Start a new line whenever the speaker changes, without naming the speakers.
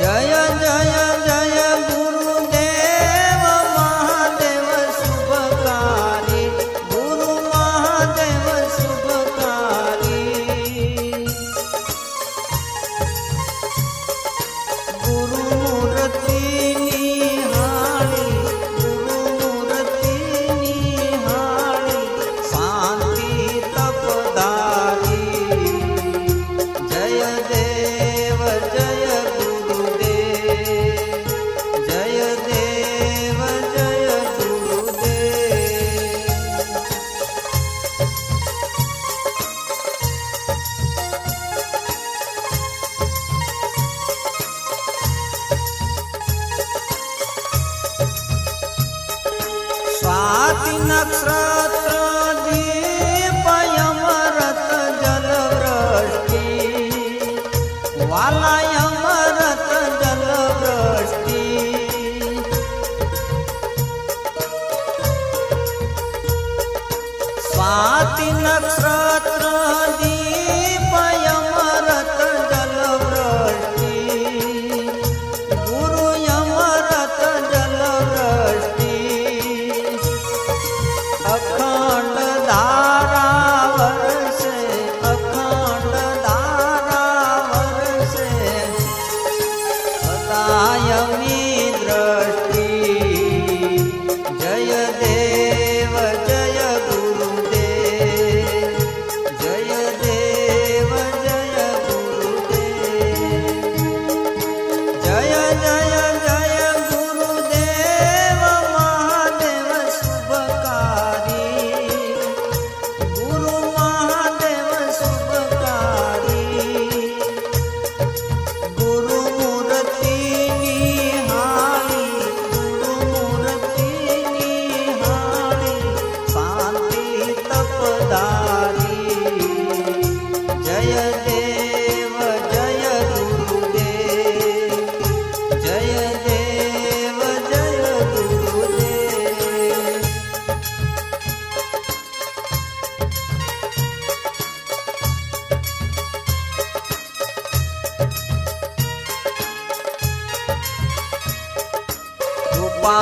जय जय जय गुरुदेव महादेव शुभकारी, गुरु महादेव शुभकारी। गुरुमूर्ति निहाळी, गुरुमूर्ति निहाळी, शांति तपदारी। जय देव जय गुरुदेव, जय देव जय गुरुदेव। स्वाति नक्षत्र दीपयमरत जलवृष्टि, वालायमरत जलवृष्टि। स्वाति नक्षत्र दीपयमरत जलवृष्टि, गुरुयमरत जलवृष्टि। अखंड धारा वर्षे, अखंड धारा वर्षे, सदायमी दृष्टि। जय देव जय गुरुदेव, जय देव जय गुरुदेव। जय जय जय गुरुदेव महादेव शुभकारी, गुरु महादेव शुभकारी। गुरुमूर्ति निहाळी, गुरुमूर्ति निहाळी, शांति तपदारी। जय देव जय गुरुदेव, जय देव जय गुरुदेव। कृपा